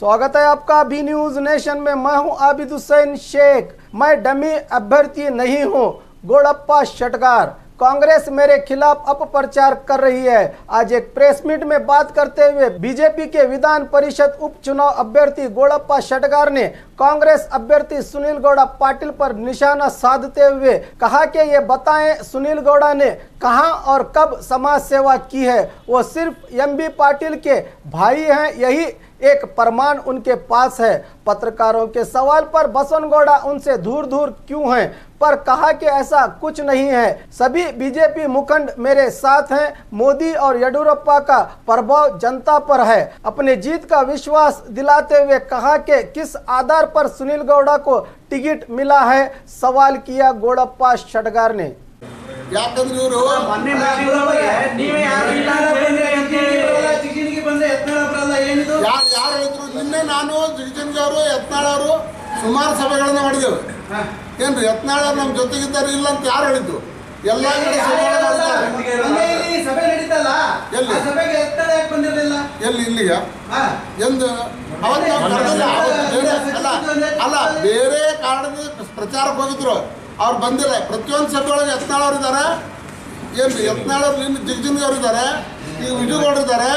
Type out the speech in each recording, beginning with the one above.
स्वागत है आपका बी न्यूज नेशन में। मैं हूं आबिद हुसैन शेख। मैं डमी अभ्यर्थी नहीं हूं। गोड़प्पा शटगार। कांग्रेस मेरे खिलाफ अपप्रचार कर रही है। आज एक प्रेस मीट में बात करते हुए बीजेपी के विधान परिषद उपचुनाव अभ्यर्थी गोड़प्पा शटगार ने कांग्रेस अभ्यर्थी सुनील गौड़ा पाटिल पर निशाना साधते हुए कहा कि ये बताएं सुनील गौड़ा ने कहां और कब समाज सेवा की है। वो सिर्फ एमबी पाटिल के भाई हैं, यही एक प्रमाण उनके पास है। पत्रकारों के सवाल पर बसवनगौड़ा उनसे दूर दूर क्यों हैं पर कहा कि ऐसा कुछ नहीं है। सभी बीजेपी मुखंड मेरे साथ हैं। मोदी और येडियुरप्पा का प्रभाव जनता पर है। अपने जीत का विश्वास दिलाते हुए कहा कि किस आधार पर सुनील गौड़ा को टिकट मिला है, सवाल किया गोड़प्पा शटगार ने। ನಿನ್ನೆ ನಾನು ಜಿಗಜಿನ್ಗಿ ಅವರು ಯತ್ನಾಳ್ ಅವರು ಸುಮಾರು ಸಭೆಗಳನ್ನ ಮಾಡಿದೆವು ಏನ್ರಿ ಯತ್ನಾಳ್ ಅವರು ನಮ್ಮ ಜೊತೆಗಿದ್ದಾರೆ ಇಲ್ಲ ಅಂತ ಯಾರು ಹೇಳಿದ್ದು ಎಲ್ಲ ಕಡೆ ಸಭೆ ನಡೀತಲ್ಲ ಎಲ್ಲಿ ಎಲ್ಲಿ ಇಲ್ಲಿಗ ಎಂದು ಅಲ್ಲ ಬೇರೆ ಕಾರಣದ ಪ್ರಚಾರಕ್ಕೆ ಹೋಗಿದ್ರು ಅವ್ರು ಬಂದಿಲ್ಲ ಪ್ರತಿಯೊಂದು ಸಭೆ ಒಳಗೆ ಯತ್ನಾಳ್ ಅವರು ಇದ್ದಾರೆ ಏನ್ರಿ ಯತ್ನಾಳ್ ಅವರು ಇನ್ನು ಜಿಗಜಿನ್ಗಿ ಅವರು ಇದ್ದಾರೆ ಈಗ ವಿಜಯಗೌಡರು ಇದ್ದಾರೆ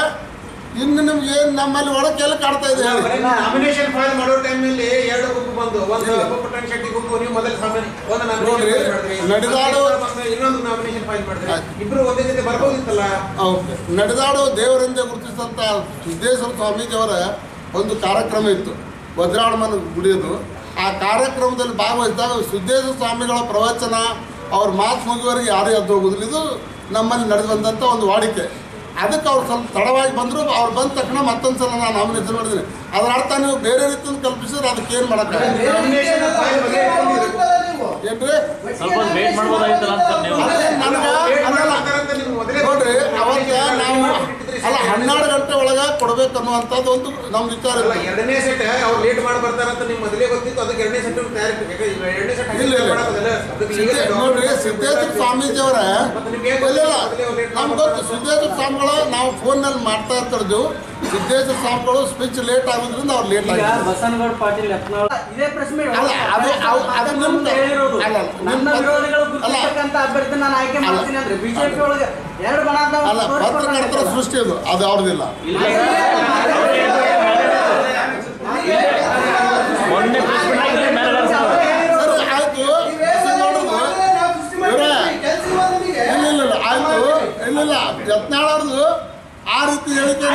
ಇನ್ನು ನಿಮ್ಗೆ ಏನು ನಮ್ಮಲ್ಲಿ ಒಳಗೆ ಎಲ್ಲ ಕಾಡ್ತಾ ಇದೆ ನಾಮಿನೇಷನ್ ಫೈಲ್ ಮಾಡೋ ಟೈಮ್ನಲ್ಲಿ ಎರಡು ಗುಂಪು ಬಂದು ಒಂದು ಪುಟ್ಟಣ್ಣ ಶೆಟ್ಟಿ ಗುಂಪು ನೀವು ಮೊದಲ ನೋಡ್ರಿ ನಡೆದಾಡು ಇನ್ನೊಂದು ನಾಮಿನೇಷನ್ ಫೈಲ್ ಮಾಡಿದ್ರೆ ಇಬ್ರು ಒಂದೇ ಜೊತೆ ಬರ್ಬೋದಿತ್ತಲ್ಲ. ನಡೆದಾಡು ದೇವರೆಂದೇ ಗುರುತಿಸಿದಂಥ ಸಿದ್ದೇಶ್ವರ ಸ್ವಾಮೀಜಿಯವರ ಒಂದು ಕಾರ್ಯಕ್ರಮ ಇತ್ತು ವಜ್ರಾಳಮನ ಗುಡಿಯೋದು. ಆ ಕಾರ್ಯಕ್ರಮದಲ್ಲಿ ಭಾಗವಹಿಸಿದಾಗ ಸಿದ್ದೇಶ್ವರ ಸ್ವಾಮಿಗಳ ಪ್ರವಚನ ಅವ್ರ ಮಾತು ಮುಗಿಯುವವರೆಗೆ ಯಾರೇ ಎದ್ದು ಹೋಗೋದಿಲ್ಲ. ಇದು ನಮ್ಮಲ್ಲಿ ನಡೆದು ಬಂದಂಥ ಒಂದು ವಾಡಿಕೆ. ಅದಕ್ಕೆ ಅವ್ರು ಸ್ವಲ್ಪ ತಡವಾಗಿ ಬಂದರು. ಅವ್ರು ಬಂದ ತಕ್ಷಣ ಮತ್ತೊಂದು ಸಲ ನಾನು ನಾಮಿನೇಷನ್ ಮಾಡಿದ್ದೀನಿ. ಅದರ ಅರ್ಥ ನೀವು ಬೇರೆ ರೀತಿಯಿಂದ ಕಲ್ಪಿಸಿದ್ರೆ ಅದಕ್ಕೆ ಏನು ಮಾಡೋಕ್ಕಾಗಲ್ಲ. ನೋಡ್ರಿ ಅವತ್ತ ನಾವು ಅಲ್ಲ 12 ಗಂಟೆ ಒಳಗೆ ಕೊಡ್ಬೇಕು ಅನ್ನುವಂಥದ್ದು ಒಂದು ನಮ್ದು ವಿಚಾರ ಇಲ್ಲ. ಎರಡನೇ ಸೆಟ್ ಅವ್ರು ಲೇಟ್ ಮಾಡಿ ಬರ್ತಾರಂತ ನಿಮ್ಗೆ ಮೊದಲೇ ಗೊತ್ತಿತ್ತು. ಅದಕ್ಕೆ ಎರಡನೇ ಸೆಟ್ ನೋಡ್ರಿ ಸಿದ್ದೇಶ್ವರ ಸ್ವಾಮೀಜಿಯವರ ನಮ್ಗೆ ಗೊತ್ತು. ಸಿದ್ದೇಶ್ವರ ಸ್ವಾಮಿಗಳು ನಾವು ಫೋನ್ನಲ್ಲಿ ಮಾಡ್ತಾ ಇರ್ತಿದ್ದು ಸಿದ್ದೇಶ್ವರ ಸ್ವಾಮಿಗಳು ಸ್ಪೀಚ್ ಲೇಟ್ ಆಗೋದ್ರಿಂದ ಅವ್ರು ಲೇಟ್ ಆಗಿದ್ದಾರೆ. ಬಸವನಗೌಡ ಪಾಟೀಲ್ ಅಲ್ಲ ಪತ್ರಕರ್ತರ ಸೃಷ್ಟಿ ಅದು ಅವ್ರದಿಲ್ಲ. ಇಲ್ಲ ಯತ್ನಾಳ್ ಅವ್ರದ್ದು ಆ ರೀತಿ ಹೇಳಿಕೆ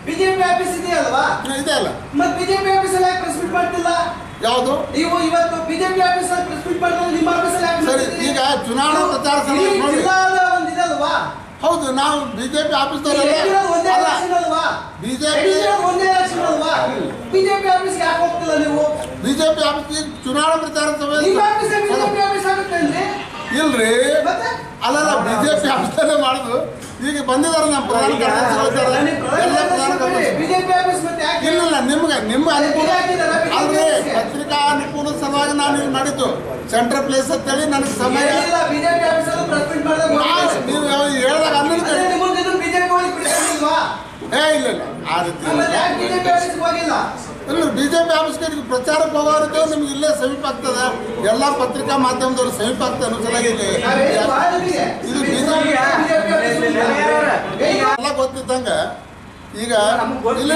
ಬಿಜೆಪಿ ಆಫೀಸ್ ಇದೆಯಲ್ವಾ ಇದೆ ಅಲ್ಲ ಮತ್ತೆ ಬಿಜೆಪಿ ಆಫೀಸ್ ಅಲ್ಲಿ ಪ್ರೆಸ್ ಮೀಟ್ ಮಾಡ್ತಿಲ್ಲ ಯಾವುದು ನೀವು ಇವತ್ತು ಬಿಜೆಪಿ ಆಫೀಸ್ ಅಲ್ಲಿ ಪ್ರೆಸ್ ಮೀಟ್ ಮಾಡಿದ್ರೆ ನಿಮ್ಮ ಆಫೀಸ್ ಅಲ್ಲಿ ಸರಿ. ಈಗ ಚುನಾವಣಾ ಪ್ರಚಾರ ಒಂದಿದೆ ಅಲ್ವಾ? ಹೌದು ನಾವು ಬಿಜೆಪಿ ಆಫೀಸ್ ಬಿಜೆಪಿ ಆಫೀಸ್ ಯಾಕೆ ಹೋಗ್ತಿಲ್ಲ ನೀವು? ಬಿಜೆಪಿ ಆಫೀಸ್ ಚುನಾವಣಾ ಪ್ರಚಾರ ಸಭೆ ಇಲ್ರಿ. ಅಲ್ಲ ಬಿಜೆಪಿ ಆಫೀಸಲ್ಲೇ ಮಾಡುದು. ಈಗ ಬಂದಿದ್ದಾರೆ ನಮ್ಮ ಪ್ರಧಾನ ಇಲ್ಲ ನಿಮ್ಗೆ ನಿಮ್ಮ ಅನುಕೂಲ ಅಲ್ರಿ ಪತ್ರಿಕಾ ಅನುಕೂಲ ಸಲುವಾಗಿ ನಾನು ಇಲ್ಲಿ ಮಾಡಿದ್ದು ಸೆಂಟ್ರಲ್ ಪ್ಲೇಸ್ ಅಂತೇಳಿ ನನಗೆ ಸಮಯ ನೀವು ಹೇಳಿದಾಗ ಇಲ್ಲ ಆ ರೀತಿ ಇಲ್ಲ. ಬಿಜೆಪಿ ಆಫೀಸ್ಗೆ ಪ್ರಚಾರಕ್ಕೆ ಹೋಗೋರಿಗೆ ನಿಮ್ಗೆ ಇಲ್ಲೇ ಸಮೀಪ ಆಗ್ತದೆ. ಎಲ್ಲ ಪತ್ರಿಕಾ ಮಾಧ್ಯಮದವ್ರು ಸಮೀಪ ಆಗ್ತದೆ ಅನ್ನೋಸಲಾಗಿ ಇದು ಬಿಜೆಪಿ ಎಲ್ಲ ಗೊತ್ತಿದ್ದಂಗ ಈಗ ಇಲ್ಲ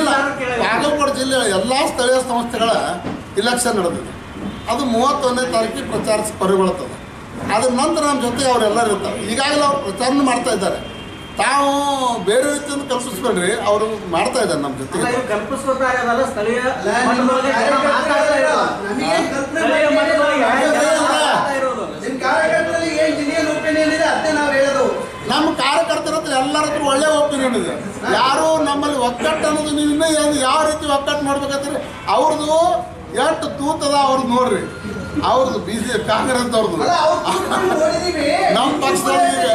ಬಾಗಲಕೋಟೆ ಜಿಲ್ಲೆಯ ಎಲ್ಲ ಸ್ಥಳೀಯ ಸಂಸ್ಥೆಗಳ ಇಲೆಕ್ಷನ್ ನಡೆದಿದೆ. ಅದು 31ನೇ ತಾರೀಕಿಗೆ ಪ್ರಚಾರ ಪರಿಗೊಳ್ಳುತ್ತದೆ. ಅದ್ರ ನಂತರ ನಮ್ಮ ಜೊತೆಗೆ ಅವರೆಲ್ಲರೂ ಇರ್ತಾರೆ. ಈಗಾಗಲೇ ಅವ್ರು ಪ್ರಚಾರನೂ ಮಾಡ್ತಾ ಇದ್ದಾರೆ. ತಾವು ಬೇರೆ ರೀತಿಯಿಂದ ಕಲ್ಪಿಸ್ಬೇಡ್ರಿ, ಅವರು ಮಾಡ್ತಾ ಇದ್ದಾರೆ ನಮ್ಮ ಜೊತೆಗೆ. ನಮ್ಮ ಕಾರ್ಯಕರ್ತರ ಹತ್ರ ಎಲ್ಲರ ಹತ್ರ ಒಳ್ಳೆ ಒಪಿನಿಯನ್ ಇದೆ. ಯಾರು ನಮ್ಮಲ್ಲಿ ಒಕ್ಕಟ್ಟು ಅನ್ನೋದು ನೀವು ಇನ್ನೂ ಯಾವ ರೀತಿ ಒಕ್ಕಟ್ಟು ಮಾಡ್ಬೇಕಂದ್ರೆ ಅವ್ರದ್ದು ಎಷ್ಟು ತೂತದ ಅವ್ರದ್ದು ನೋಡ್ರಿ. ಅವ್ರದ್ದು ಕಾಂಗ್ರೆಸ್ ಅವ್ರದ್ದು ನಮ್ಮ ಪಕ್ಷದೊಳಗೆ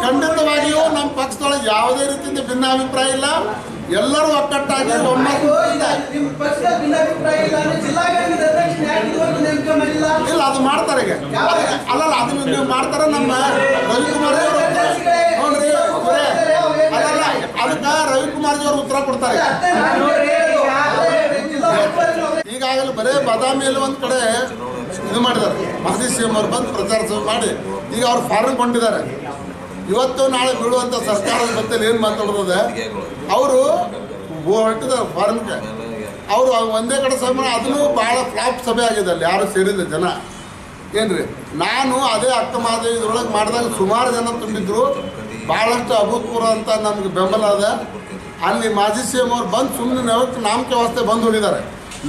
ಖಂಡಿತವಾಗಿಯೂ ನಮ್ಮ ಪಕ್ಷದೊಳಗೆ ಯಾವುದೇ ರೀತಿಯಿಂದ ಭಿನ್ನಾಭಿಪ್ರಾಯ ಇಲ್ಲ. ಎಲ್ಲರೂ ಒಕ್ಕಟ್ಟಾಗಿ ಇಲ್ಲ ಅದು ಮಾಡ್ತಾರೆ. ಅಲ್ಲಲ್ಲ ಅದನ್ನು ನೀವು ಮಾಡ್ತಾರೆ. ನಮ್ಮ ರವಿಕುಮಾರ್ ನೋಡ್ರಿ ಅದಕ್ಕೆ ರವಿಕುಮಾರ್ ಅವರು ಉತ್ತರ ಕೊಡ್ತಾರೆ. ಈಗಾಗಲೇ ಬರೇ ಬಾದಾಮಿಯಲ್ಲಿ ಒಂದು ಕಡೆ ಇದು ಮಾಡಿದ್ದಾರೆ, ಮಾಜಿ CM ಅವರು ಬಂದು ಪ್ರಚಾರ ಸಭೆ ಮಾಡಿ ಈಗ ಅವ್ರು ಫಾರಂ ಕೊಂಡಿದ್ದಾರೆ. ಇವತ್ತು ನಾಳೆ ಬೀಳುವಂಥ ಸರ್ಕಾರದ ಬಗ್ಗೆ ಏನು ಮಾತಾಡೋದೆ, ಅವರು ಹೊರಟಿದ್ದಾರೆ ಫಾರಮ್ಗೆ. ಅವರು ಒಂದೇ ಕಡೆ ಸಭೆ ಅದನ್ನು ಭಾಳ ಫ್ಲಾಪ್ ಸಭೆ ಆಗಿದೆ, ಅಲ್ಲಿ ಯಾರು ಸೇರಿಲ್ಲ ಜನ. ಏನ್ರಿ, ನಾನು ಅದೇ ಅಕ್ಕ ಮಾದೇವಿ ಇದ್ರೊಳಗೆ ಮಾಡಿದಾಗ ಸುಮಾರು ಜನ ತುಂಬಿದ್ರು, ಭಾಳಷ್ಟು ಅಭೂತಪೂರ್ವ ಅಂತ ನಮ್ಗೆ ಬೆಂಬಲ ಅದ. ಅಲ್ಲಿ ಮಾಜಿ CM ಅವರು ಬಂದು ಸುಮ್ಮನೆ ನಾಮಕೆ ವಾಸ್ತೆ ಬಂದು ಹೋಗಿದ್ದಾರೆ.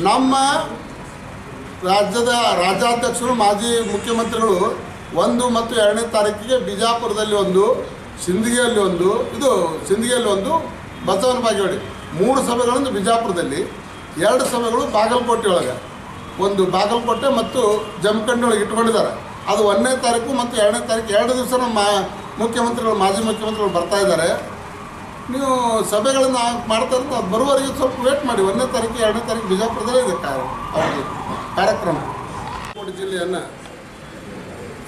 ನಮ್ಮ ರಾಜ್ಯದ ರಾಜ್ಯಾಧ್ಯಕ್ಷರು ಮಾಜಿ ಮುಖ್ಯಮಂತ್ರಿಗಳು 1 ಮತ್ತು 2ನೇ ತಾರೀಕಿಗೆ ಬಿಜಾಪುರದಲ್ಲಿ ಒಂದು, ಸಿಂದಗಿಯಲ್ಲಿ ಒಂದು, ಬಸವನ ಬಾಗೇವಾಡಿ 3 ಸಭೆಗಳನ್ನು ಬಿಜಾಪುರದಲ್ಲಿ, 2 ಸಭೆಗಳು ಬಾಗಲಕೋಟೆ ಒಳಗೆ, ಒಂದು ಬಾಗಲಕೋಟೆ ಮತ್ತು ಜಮಖಂಡಿ ಒಳಗೆ ಇಟ್ಕೊಂಡಿದ್ದಾರೆ. ಅದು 1ನೇ ತಾರೀಕು ಮತ್ತು 2ನೇ ತಾರೀಕು 2 ದಿವಸ ನಮ್ಮ ಮಾಜಿ ಮುಖ್ಯಮಂತ್ರಿಗಳು ಬರ್ತಾ ಇದ್ದಾರೆ. ನೀವು ಸಭೆಗಳನ್ನು ಮಾಡ್ತಾ ಇರ್ತಾರೆ, ಅದು ಬರುವವರೆಗೆ ಸ್ವಲ್ಪ ವೇಟ್ ಮಾಡಿ. 1ನೇ ತಾರೀಕು 2ನೇ ತಾರೀಕು ಬಿಜಾಪುರದಲ್ಲೇ ಇದೆ ಅವ್ರದ್ದು ಕಾರ್ಯಕ್ರಮ. ಕೋಟೆ ಜಿಲ್ಲೆಯನ್ನು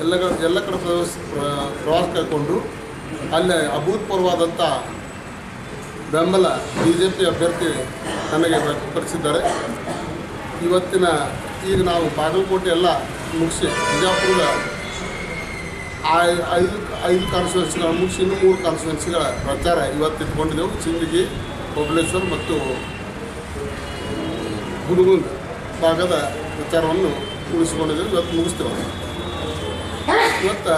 ಎಲ್ಲ ಕಡೆ ಪ್ರವಾಸ ಕೈಗೊಂಡು ಅಲ್ಲೇ ಅಭೂತಪೂರ್ವವಾದಂಥ ಬೆಂಬಲ BJP ಅಭ್ಯರ್ಥಿ ನನಗೆ ವ್ಯಕ್ತಪಡಿಸಿದ್ದಾರೆ. ಇವತ್ತಿನ ಈಗ ನಾವು ಬಾಗಲಕೋಟೆ ಎಲ್ಲ ಮುಗಿಸಿ ಬಿಜಾಪುರದ 5 ಕಾನ್ಸ್ಟಿಟ್ಯೂನ್ಸಿಗಳ ಮುಗಿಸಿ ಇನ್ನೂ 3 ಕಾನ್ಸ್ಟಿಟ್ಯೂನ್ಸಿಗಳ ಪ್ರಚಾರ ಇವತ್ತು ಇಟ್ಕೊಂಡಿದ್ದೆವು. ಸಿಂದಗಿ, ಬಬಲೇಶ್ವರ ಮತ್ತು ಹುನಗುಂದ ಭಾಗದ ಪ್ರಚಾರವನ್ನು ಉಳಿಸಿಕೊಂಡಿದ್ದೇವೆ. ಇವತ್ತು ಮುಗಿಸ್ತೇವೆ. ಇವತ್ತು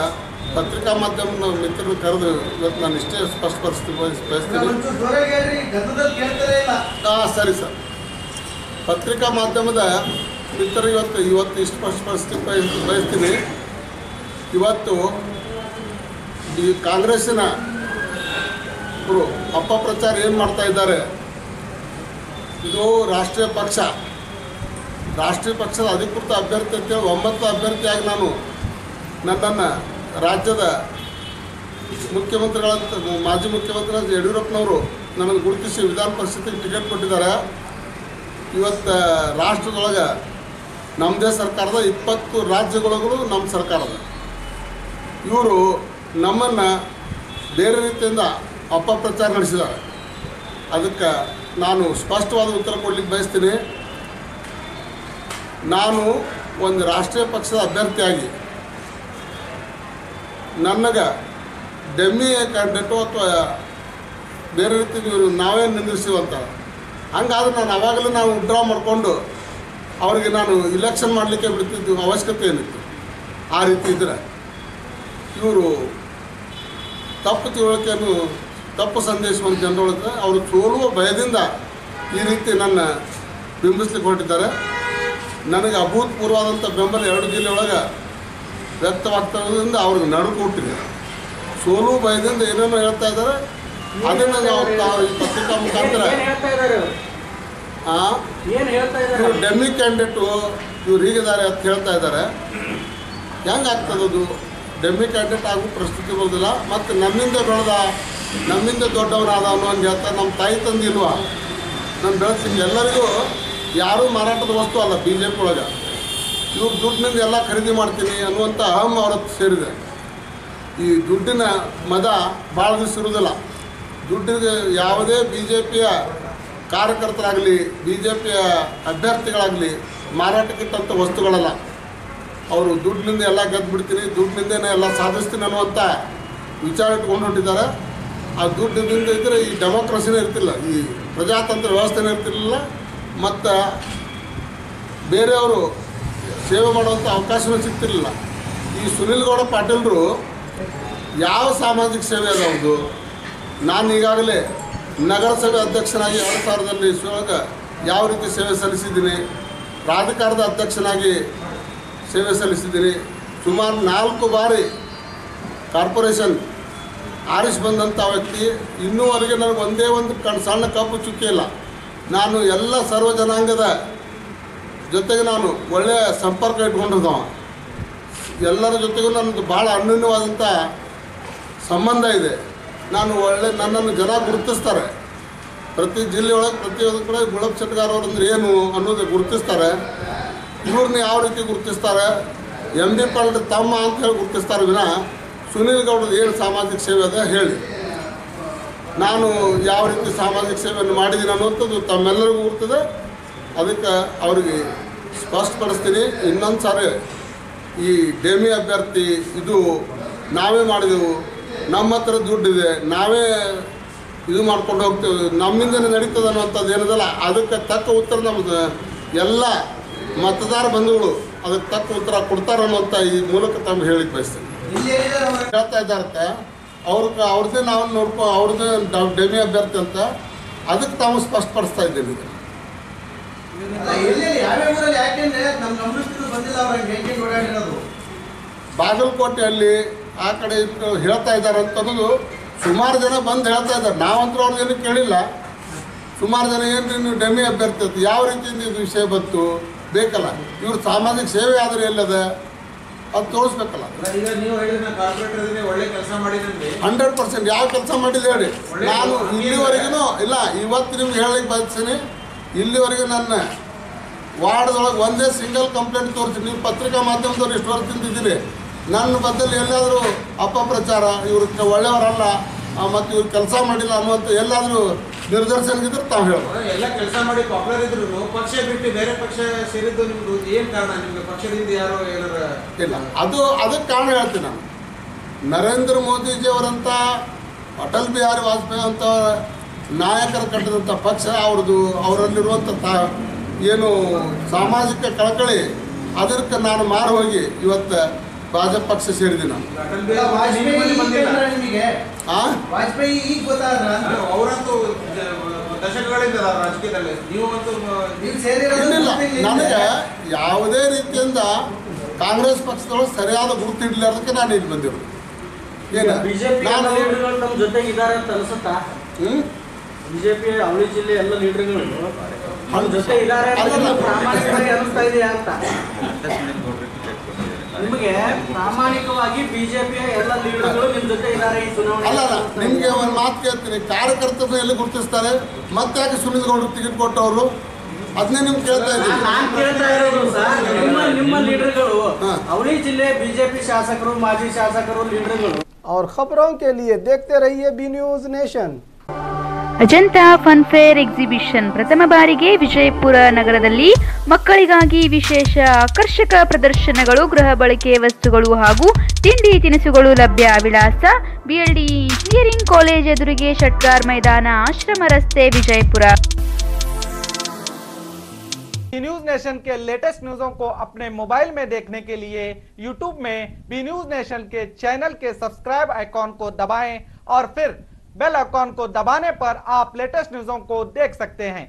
ಪತ್ರಿಕಾ ಮಾಧ್ಯಮದ ಮಿತ್ರರು ಕರೆದು ಇವತ್ತು ನಾನು ಇಷ್ಟೇ ಸ್ಪಷ್ಟಪಡಿಸ್ತೀನಿ. ಸರಿ ಸರ್, ಪತ್ರಿಕಾ ಮಾಧ್ಯಮದ ಮಿತ್ರರು ಇವತ್ತು ಇಷ್ಟು ಬಯಸ್ತೀನಿ. ಇವತ್ತು ಈ ಕಾಂಗ್ರೆಸ್ಸಿನ ಅಪಪ್ರಚಾರ ಏನು ಮಾಡ್ತಾ ಇದ್ದಾರೆ, ಇದು ರಾಷ್ಟ್ರೀಯ ಪಕ್ಷದ ಅಧಿಕೃತ ಅಭ್ಯರ್ಥಿ ಅಂತೇಳಿ 9ನೇ ಅಭ್ಯರ್ಥಿಯಾಗಿ ನನ್ನನ್ನು ರಾಜ್ಯದ ಮುಖ್ಯಮಂತ್ರಿಗಳಂತ ಮಾಜಿ ಮುಖ್ಯಮಂತ್ರಿ ಯಡಿಯೂರಪ್ಪನವರು ನನಗೆ ಗುರುತಿಸಿ ವಿಧಾನ ಪರಿಷತ್ತಿಗೆ ಟಿಕೆಟ್ ಕೊಟ್ಟಿದ್ದಾರೆ. ಇವತ್ತು ರಾಷ್ಟ್ರದೊಳಗೆ ನಮ್ಮದೇ ಸರ್ಕಾರದ 20 ರಾಜ್ಯಗಳೊಳಗೂ ನಮ್ಮ ಸರ್ಕಾರದ ಇವರು ನಮ್ಮನ್ನು ಬೇರೆ ರೀತಿಯಿಂದ ಅಪಪ್ರಚಾರ ನಡೆಸಿದ್ದಾರೆ. ಅದಕ್ಕೆ ನಾನು ಸ್ಪಷ್ಟವಾದ ಉತ್ತರ ಕೊಡಲಿಕ್ಕೆ ಬಯಸ್ತೀನಿ. ನಾನು ಒಂದು ರಾಷ್ಟ್ರೀಯ ಪಕ್ಷದ ಅಭ್ಯರ್ಥಿಯಾಗಿ ನನಗೆ ಡೆಮ್ಮಿ ಕ್ಯಾಂಡಿಡೇಟು ಅಥವಾ ಬೇರೆ ರೀತಿ ನೀವು ನಾವೇ ನಿಂದಿರ್ತೀವಂತ, ಹಂಗಾದ್ರೆ ನಾವು ವಿಡ್ರಾ ಮಾಡಿಕೊಂಡು ಅವರಿಗೆ ನಾನು ಇಲೆಕ್ಷನ್ ಮಾಡಲಿಕ್ಕೆ ಬಿಡ್ತಿದ್ದು ಅವಶ್ಯಕತೆ ಏನಿತ್ತು. ಆ ರೀತಿ ಇದ್ದರೆ ಇವರು ತಪ್ಪು ತಿಳುವಳಿಕೆಯನ್ನು, ತಪ್ಪು ಸಂದೇಶವನ್ನು ಜನರೊಳಗೆ ಅವರು ಸೋಲುವ ಭಯದಿಂದ ಈ ರೀತಿ ನನ್ನ ಬಿಂಬಿಸ್ಲಿಕ್ಕೆ ಹೊರಟಿದ್ದಾರೆ. ನನಗೆ ಅಭೂತಪೂರ್ವವಾದಂಥ ಬೆಂಬಲ 2 ಜಿಲ್ಲೆಯೊಳಗೆ ವ್ಯಕ್ತವಾಗ್ತಿರೋದ್ರಿಂದ ಅವ್ರಿಗೆ ನಡುಕು ಹುಟ್ಟಿದೆ. ಸೋಲು ಭಯದಿಂದ ಏನೇನೋ ಹೇಳ್ತಾ ಇದ್ದಾರೆ. ಅದನ್ನು ನಾವು ಈ ಪತ್ರಿಕಾ ಮುಖಾಂತರ ಇವರು ಡೆಮ್ಮಿ ಕ್ಯಾಂಡಿಡೇಟು ಇವ್ರು ಹೀಗಿದ್ದಾರೆ ಅಂತ ಹೇಳ್ತಾ ಇದ್ದಾರೆ. ಹೆಂಗೆ ಆಗ್ತದದು? ಡೆಮ್ಮಿ ಕ್ಯಾಂಡಿಡೇಟ್ ಆಗೋ ಪರಿಸ್ಥಿತಿ ಬರೋದಿಲ್ಲ. ಮತ್ತು ನಮ್ಮಿಂದ ದೊಡ್ಡವನಾದ ಅನ್ನೋ ಹಂಗೆ ಹೇಳ್ತಾರೆ. ನಮ್ಮ ತಾಯಿ ತಂದಿಲ್ವಾ ನಾನು ಬೆಳೆಸಿದ್ವಿ. ಎಲ್ಲರಿಗೂ ಯಾರೂ ಮಾರಾಟದ ವಸ್ತು ಅಲ್ಲ BJP ಒಳಗೆ. ಇವ್ರು ದುಡ್ಡಿನಿಂದ ಎಲ್ಲ ಖರೀದಿ ಮಾಡ್ತೀನಿ ಅನ್ನುವಂಥ ಅಹಂ ಅವ್ರ ಸೇರಿದೆ. ಈ ದುಡ್ಡಿನ ಮದ ಭಾಳ ದಿವಸ ಇರೋದಿಲ್ಲ. ದುಡ್ಡಿಗೆ ಯಾವುದೇ BJPಯ ಕಾರ್ಯಕರ್ತರಾಗಲಿ BJPಯ ಅಭ್ಯರ್ಥಿಗಳಾಗಲಿ ಮಾರಾಟಕ್ಕಿಟ್ಟಂಥ ವಸ್ತುಗಳಲ್ಲ. ಅವರು ದುಡ್ಡಿನಿಂದ ಎಲ್ಲ ಗೆದ್ದು ಬಿಡ್ತೀನಿ, ದುಡ್ಡಿನಿಂದನೇ ಎಲ್ಲ ಸಾಧಿಸ್ತೀನಿ ಅನ್ನುವಂಥ ವಿಚಾರ ಇಟ್ಕೊಂಡು ಹೊಂಟಿದ್ದಾರೆ. ಆ ದುಡ್ಡಿನಿಂದ ಇದ್ದರೆ ಈ ಡೆಮೋಕ್ರಸಿನೇ ಇರ್ತಿಲ್ಲ, ಈ ಪ್ರಜಾತಂತ್ರ ವ್ಯವಸ್ಥೆನೇ ಇರ್ತಿರಲಿಲ್ಲ, ಮತ್ತು ಬೇರೆಯವರು ಸೇವೆ ಮಾಡುವಂಥ ಅವಕಾಶವೂ ಸಿಗ್ತಿರಲಿಲ್ಲ. ಈ ಸುನಿಲ್ ಗೌಡ ಪಾಟೀಲರು ಯಾವ ಸಾಮಾಜಿಕ ಸೇವೆ ಅದಾವುದು? ನಾನು ಈಗಾಗಲೇ ನಗರಸಭೆ ಅಧ್ಯಕ್ಷನಾಗಿ 2000 ಇಸ್ವಿಯೊಳಗೆ ಯಾವ ರೀತಿ ಸೇವೆ ಸಲ್ಲಿಸಿದ್ದೀನಿ, ಪ್ರಾಧಿಕಾರದ ಅಧ್ಯಕ್ಷನಾಗಿ ಸೇವೆ ಸಲ್ಲಿಸಿದ್ದೀನಿ. ಸುಮಾರು 4 ಬಾರಿ ಕಾರ್ಪೊರೇಷನ್ ಆರಿಸಿ ಬಂದಂಥ ವ್ಯಕ್ತಿ. ಇನ್ನೂವರೆಗೆ ನನಗೆ ಒಂದೇ ಒಂದು ಸಣ್ಣ ಕಪ್ಪು ಚುಕ್ಕೆ ಇಲ್ಲ. ನಾನು ಎಲ್ಲ ಸರ್ವ ಜನಾಂಗದ ಜೊತೆಗೆ ನಾನು ಒಳ್ಳೆಯ ಸಂಪರ್ಕ ಇಟ್ಕೊಂಡಿದ್ದವ. ಎಲ್ಲರ ಜೊತೆಗೂ ನನ್ನದು ಭಾಳ ಅನ್ಯೋನ್ಯವಾದಂಥ ಸಂಬಂಧ ಇದೆ. ನನ್ನನ್ನು ಜನ ಗುರುತಿಸ್ತಾರೆ. ಪ್ರತಿ ಜಿಲ್ಲೆಯೊಳಗೆ ಪ್ರತಿಯೊಂದು ಕಡೆ ಗುಳಬ್ ಶೆಟ್ಗಾರ್ ಅವರಂದ್ರೆ ಏನು ಅನ್ನೋದು ಗುರುತಿಸ್ತಾರೆ. ಇವ್ರನ್ನ ಯಾವ ರೀತಿ ಗುರುತಿಸ್ತಾರೆ? MB ಪಾಟೀಲ್ ತಮ್ಮ ಅಂತ ಹೇಳಿ ಗುರುತಿಸ್ತಾರೆ ವಿನ ಸುನೀಲ್ ಗೌಡದ ಏನು ಸಾಮಾಜಿಕ ಸೇವೆ ಅದ ಹೇಳಿ. ನಾನು ಯಾವ ರೀತಿ ಸಾಮಾಜಿಕ ಸೇವೆಯನ್ನು ಮಾಡಿದ್ದೀನಿ ಅನ್ನುವಂಥದ್ದು ತಮ್ಮೆಲ್ಲರಿಗೂ ಗುರ್ತದೆ. ಅದಕ್ಕೆ ಅವರಿಗೆ ಸ್ಪಷ್ಟಪಡಿಸ್ತೀನಿ. ಇನ್ನೊಂದು ಸಾರಿ ಈ ಡೆಮಿ ಅಭ್ಯರ್ಥಿ ಇದು ನಾವೇ ಮಾಡಿದೆವು, ನಮ್ಮ ಹತ್ರ ದುಡ್ಡಿದೆ, ನಾವೇ ಇದು ಮಾಡ್ಕೊಂಡು ಹೋಗ್ತೇವೆ, ನಮ್ಮಿಂದನೇ ನಡೀತದೆ ಅನ್ನುವಂಥದ್ದು ಏನದಲ್ಲ, ಅದಕ್ಕೆ ತಕ್ಕ ಉತ್ತರ ನಮ್ಮ ಎಲ್ಲ ಮತದಾರ ಬಂಧುಗಳು ಅದಕ್ಕೆ ತಕ್ಕ ಉತ್ತರ ಕೊಡ್ತಾರೆ ಅನ್ನುವಂಥ ಈ ಮೂಲಕ ತಮ್ಗೆ ಹೇಳಿಕ್ಕೆ ಬಯಸ್ತೇನೆ. ಹೇಳ್ತಾ ಇದ್ದಾರತ್ತೆ ಅವ್ರದ್ದೇ ನಾವು ಅವ್ರದ್ದೇ ಡೆಮಿ ಅಭ್ಯರ್ಥಿ ಅಂತ, ಅದಕ್ಕೆ ತಾವು ಸ್ಪಷ್ಟಪಡಿಸ್ತಾ ಇದ್ದೇವೆ. ಬಾಗಲಕೋಟೆಯಲ್ಲಿ ಆ ಕಡೆ ಹೇಳ್ತಾ ಇದ್ದಾರೆ ಅಂತ ಅನ್ನೋದು ಸುಮಾರು ಜನ ಬಂದು ಹೇಳ್ತಾ ಇದ್ದಾರೆ. ನಾವಂತೂ ಅವ್ರದ್ದೇನು ಕೇಳಿಲ್ಲ. ಸುಮಾರು ಜನ ಏನು ನೀವು ಡೆಮಿ ಅಭ್ಯರ್ಥಿ ಅಂತ ಯಾವ ರೀತಿಯಿಂದ ಇದು ವಿಷಯ ಬಂತು ಬೇಕಲ್ಲ, ಇವ್ರು ಸಾಮಾಜಿಕ ಸೇವೆ ಆದರೆ ಎಲ್ಲದ ಅದು ತೋರಿಸ್ಬೇಕಲ್ಲ. ಈಗ ನೀವು ಹೇಳಿದ್ರೆ ಕಾರ್ಪೊರೇಟರ್ ಒಳ್ಳೆ ಕೆಲಸ ಮಾಡಿದ್ರೆ 100% ಯಾವ ಕೆಲಸ ಮಾಡಿದೆ ಹೇಳಿ. ನಾನು ಇಲ್ಲಿವರೆಗೂ ಇಲ್ಲ, ಇವತ್ತು ನಿಮ್ಗೆ ಹೇಳಲಿಕ್ಕೆ ಬಯಸ್ತೀನಿ, ಇಲ್ಲಿವರೆಗೂ ನನ್ನ ವಾರ್ಡ್ದೊಳಗೆ ಒಂದೇ ಸಿಂಗಲ್ ಕಂಪ್ಲೇಂಟ್ ತೋರಿಸಿ. ನೀವು ಪತ್ರಿಕಾ ಮಾಧ್ಯಮದವ್ರು ಇಷ್ಟು ವರ್ಷ ತಿಂದಿದ್ದೀರಿ, ನನ್ನ ಬದಲು ಎಲ್ಲಾದರೂ ಅಪಪ್ರಚಾರ, ಇವ್ರು ಒಳ್ಳೆಯವರಲ್ಲ ಮತ್ತು ಇವ್ರು ಕೆಲಸ ಮಾಡಿಲ್ಲ ಅನ್ನುವಂಥ ಎಲ್ಲಾದರೂ ನಿರ್ದರ್ಶನಗಿದ್ರೆ ತಾವು ಹೇಳ್ಬೋದು. ಎಲ್ಲ ಕೆಲಸ ಮಾಡಿ ಪಾಪ್ಯುಲರ್ ಇದ್ರು ಪಕ್ಷ ಬಿಟ್ಟು ಬೇರೆ ಪಕ್ಷ ಸೇರಿದ್ದು ನಿಮ್ದು ಏನು ಕಾರಣ? ನಿಮ್ಗೆ ಪಕ್ಷದಿಂದ ಯಾರೋ ಏನಾರ ಇಲ್ಲ, ಅದಕ್ಕೆ ಕಾರಣ ಹೇಳ್ತೀನಿ ನಾನು. ನರೇಂದ್ರ ಮೋದಿಜಿಯವರಂಥ, ಅಟಲ್ ಬಿಹಾರಿ ವಾಜಪೇಯಿ ಅಂತ ನಾಯಕರ ಕಟ್ಟಿದಂಥ ಪಕ್ಷ ಅವ್ರದ್ದು, ಅವರಲ್ಲಿರುವಂಥ ಏನು ಸಾಮಾಜಿಕ ಕಳಕಳಿ, ಅದಕ್ಕೆ ನಾನು ಮಾರು ಹೋಗಿ ಇವತ್ತು ಭಾಜಪ ಪಕ್ಷ ಸೇರಿದ್ದೀನಿ ನಾನು. ವಾಜಪೇಯಿ ಈಗ ಗೊತ್ತಾದ್ರ ಅವರಂತೂ ದಶಕಗಳಿಂದ ರಾಜಕೀಯದಲ್ಲಿ, ನೀವು ಅಂತೂ ಇಲ್ಲ, ನನಗೆ ಯಾವುದೇ ರೀತಿಯಿಂದ ಕಾಂಗ್ರೆಸ್ ಪಕ್ಷದೊಳಗೆ ಸರಿಯಾದ ಗುರುತು ಇಡಲಾರ್ದಕ್ಕೆ ನಾನು ಇಲ್ಲಿ ಬಂದಿರೋದು. ಏನು ನಾನು ನಮ್ಮ ಜೊತೆಗೆ ಇದ್ದಾರೆ ಅಂತ ಅನ್ಸುತ್ತಾ? ಬಿಜೆಪಿ ಅವಳಿ ಜಿಲ್ಲೆ ಎಲ್ಲ ಲೀಡರ್ಗಳು ನಮ್ಮ ಜೊತೆ ಇದ್ದಾರೆ ಪ್ರಾಮಾಣಿಕವಾಗಿ ಅನಿಸ್ತಾ ಇದೆಯಾ ಅಂತ ನಿಮಗೆ? ಪ್ರಾಮಾಣಿಕವಾಗಿ ಬಿಜೆಪಿಯ ಎಲ್ಲ ಲೀಡರ್ಗಳು ನಿಮ್ ಜೊತೆ ಇದ್ದಾರೆ ಈ ಚುನಾವಣೆ? ಅಲ್ಲ, ನಿಮ್ಗೆ ಒಂದು ಮಾತು ಕೇಳ್ತೀನಿ, ಕಾರ್ಯಕರ್ತರನ್ನ ಎಲ್ಲಿ ಗುರುತಿಸ್ತಾರೆ? ಮತ್ತೆ ಯಾಕೆ ಸುನಿಲ್ ಗೌಡ್ರು ಟಿಕೆಟ್ ಕೊಟ್ಟವರು? ಅದನ್ನೇ ನಿಮ್ಗೆ ಕೇಳ್ತಾ ಇದ್ದೀನಿ. ನಾನು ಕೇಳ್ತಾ ಇರೋದು ಸರ್, ನಿಮ್ಮ ಲೀಡರ್ಗಳು ಅವಳಿ ಜಿಲ್ಲೆ ಬಿಜೆಪಿ ಶಾಸಕರು, ಮಾಜಿ ಶಾಸಕರು, ಲೀಡರ್ಗಳು. और खबरों के लिए देखते रहिए B news nation. Ajanta fun fair exhibition ಪ್ರಥಮ ಬಾರಿಗೆ ವಿಜಯಪುರ ನಗರದಲ್ಲಿ ಮಕ್ಕಳಿಗಾಗಿ ವಿಶೇಷ ಆಕರ್ಷಕ ಪ್ರದರ್ಶನಗಳು, ಗೃಹ ಬಳಕೆ ವಸ್ತುಗಳು ಹಾಗೂ ತಿಂಡಿ ತಿನಿಸುಗಳು ಲಭ್ಯ. ವಿಳಾಸ ಬಿಎಲ್ಡಿ ಇಂಜಿನಿಯರಿಂಗ್ ಕಾಲೇಜ್ ಎದುರಿಗೆ, ಷಟ್ಗಾರ್ ಮೈದಾನ, ಆಶ್ರಮ ರಸ್ತೆ, ವಿಜಯಪುರ. बी न्यूज नेशन के लेटेस्ट न्यूज़ों को अपने मोबाइल में देखने के लिए यूट्यूब में बी न्यूज नेशन के चैनल के सब्सक्राइब आइकॉन को दबाएं और फिर बेल आइकॉन को दबाने पर आप लेटेस्ट न्यूज़ों को देख सकते हैं।